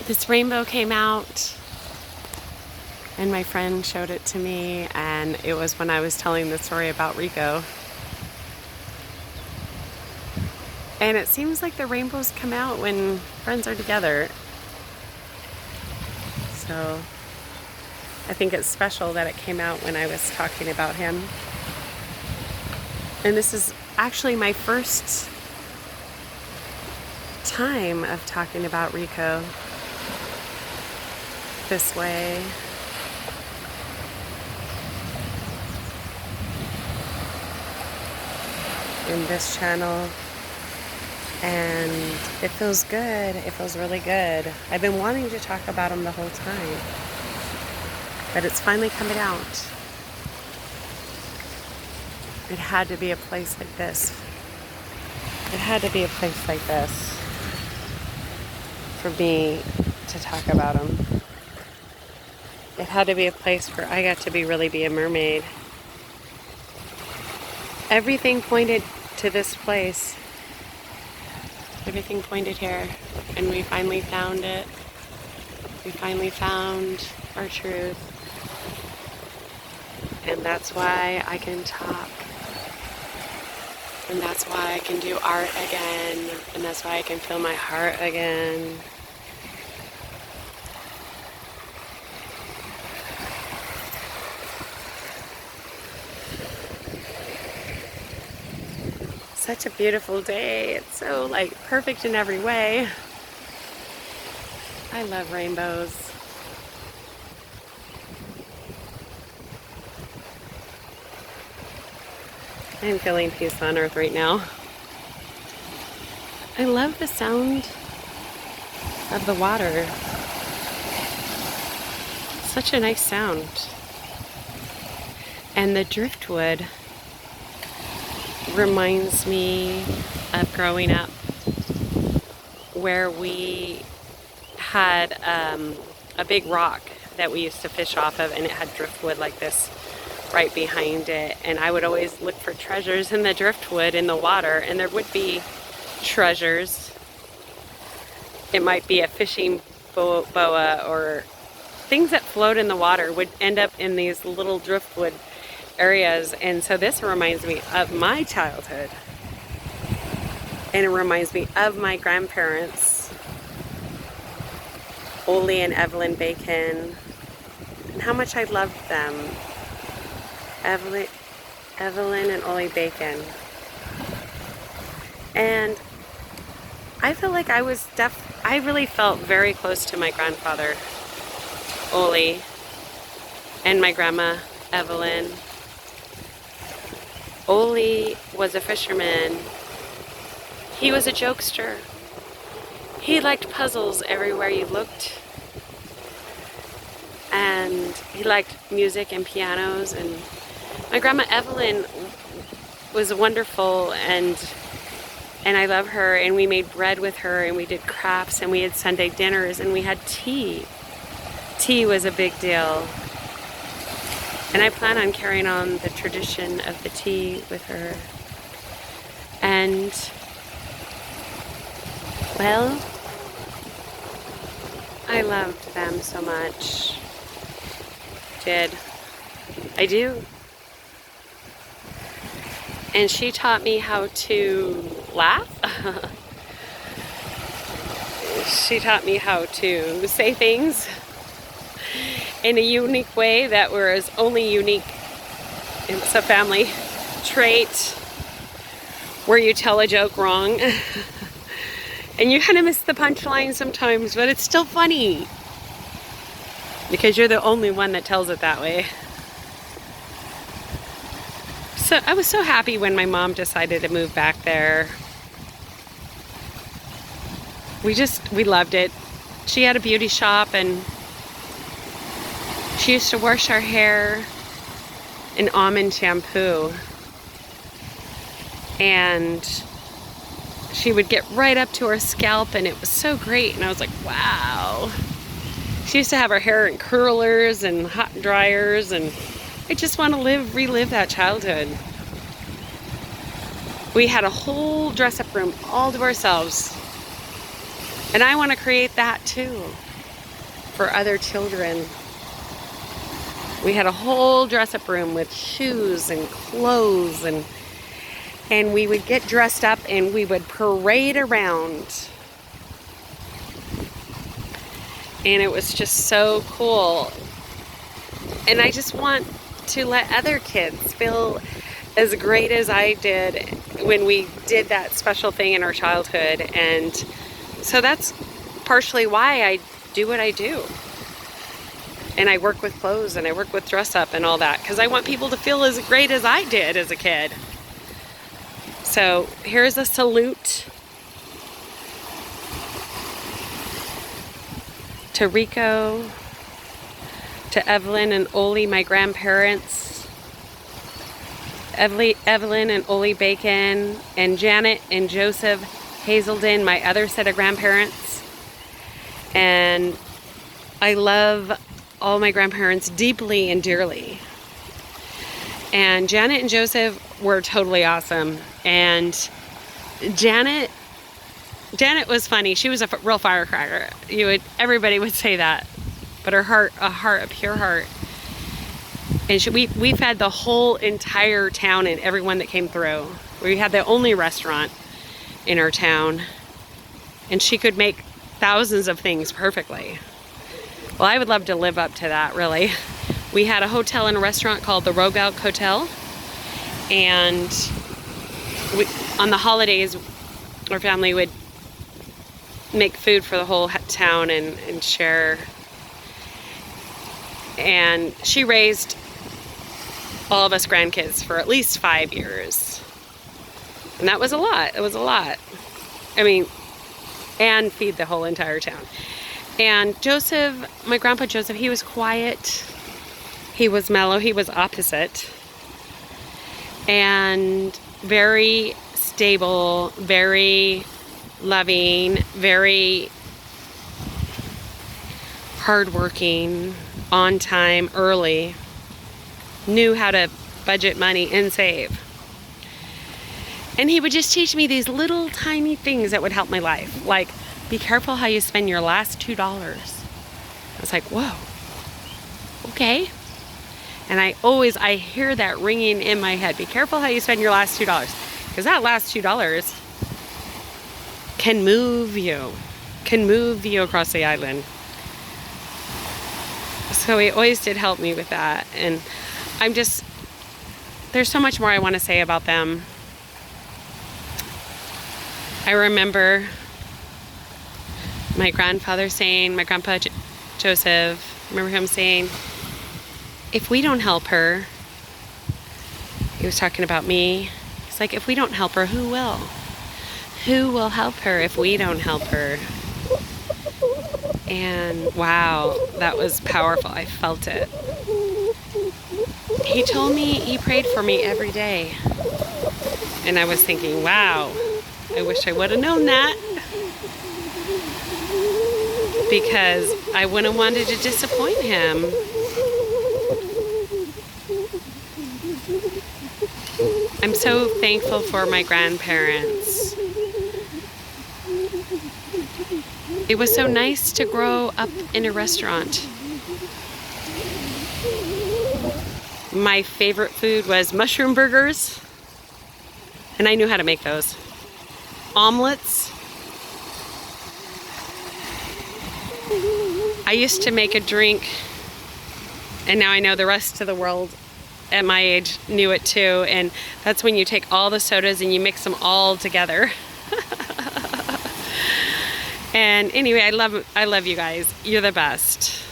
this rainbow came out, and my friend showed it to me, and it was when I was telling the story about Rico. And it seems like the rainbows come out when friends are together. So I think it's special that it came out when I was talking about him. And this is actually my first time of talking about Rico this way. In this channel. And it feels good. It feels really good. I've been wanting to talk about him the whole time, but it's finally coming out. It had to be a place like this. It had to be a place like this for me to talk about him. It had to be a place where I got to really be a mermaid. Everything pointed to this place. Everything pointed here, and we finally found it. We finally found our truth. And that's why I can talk. And that's why I can do art again. And that's why I can feel my heart again. Such a beautiful day. It's so perfect in every way. I love rainbows. I'm feeling peace on earth right now. I love the sound of the water. Such a nice sound. And the driftwood reminds me of growing up, where we had a big rock that we used to fish off of, and it had driftwood like this right behind it, and I would always look for treasures in the driftwood in the water, and there would be treasures. It might be a fishing boa or things that float in the water would end up in these little driftwood areas. And so this reminds me of my childhood, and it reminds me of my grandparents, Ole and Evelyn Bacon, and how much I loved them. Evelyn and Ole Bacon. And I feel like I really felt very close to my grandfather, Ole, and my grandma, Evelyn. Ole was a fisherman. He was a jokester. He liked puzzles everywhere you looked. And he liked music and pianos. And my grandma Evelyn was wonderful, and I love her, and we made bread with her, and we did crafts, and we had Sunday dinners, and we had tea. Tea was a big deal. And I plan on carrying on the tradition of the tea with her. And, well, I loved them so much. I do. And she taught me how to laugh. She taught me how to say things in a unique way that was only unique. It's a family trait where you tell a joke wrong and you kind of miss the punchline sometimes, but it's still funny because you're the only one that tells it that way. So I was so happy when my mom decided to move back there. We loved it. She had a beauty shop, and she used to wash our hair in almond shampoo. And she would get right up to her scalp, and it was so great. And I was like, wow. She used to have her hair in curlers and hot dryers, and I just want to relive that childhood. We had a whole dress-up room all to ourselves. And I want to create that too. for other children. We had a whole dress-up room with shoes and clothes, and we would get dressed up and we would parade around. And it was just so cool. And I just want to let other kids feel as great as I did when we did that special thing in our childhood. And so that's partially why I do what I do. And I work with clothes and I work with dress up and all that, because I want people to feel as great as I did as a kid. So here's a salute to Rico, to Evelyn and Oli, my grandparents, Evelyn and Oli Bacon, and Janet and Joseph Hazelden, my other set of grandparents. And I love all my grandparents deeply and dearly. And Janet and Joseph were totally awesome. And Janet was funny. She was a real firecracker. Everybody would say that. But her heart, a pure heart. And we fed the whole entire town and everyone that came through. We had the only restaurant in our town. And she could make thousands of things perfectly. Well, I would love to live up to that, really. We had a hotel and a restaurant called the Rogalk Hotel. And on the holidays, our family would make food for the whole town and share. And she raised all of us grandkids for at least 5 years. And that was a lot. It was a lot. I mean, and feed the whole entire town. And Joseph, my grandpa Joseph, he was quiet. He was mellow. He was opposite. And very stable, very loving, very hardworking, on time, early, knew how to budget money and save. And he would just teach me these little tiny things that would help my life. Like, be careful how you spend your last $2. I was like, whoa, okay. And I hear that ringing in my head. Be careful how you spend your last $2. Because that last $2 can move you across the island. So he always did help me with that. And there's so much more I want to say about them. I remember my grandfather saying, my grandpa Joseph, I remember him saying, if we don't help her, he was talking about me. He's like, if we don't help her, who will? Who will help her if we don't help her? And wow, that was powerful. I felt it. He told me he prayed for me every day. And I was thinking, wow, I wish I would have known that. Because I wouldn't have wanted to disappoint him. I'm so thankful for my grandparents. It was so nice to grow up in a restaurant. My favorite food was mushroom burgers, and I knew how to make those. Omelets. I used to make a drink, and now I know the rest of the world at my age knew it too, and that's when you take all the sodas and you mix them all together. And anyway, I love you guys. You're the best.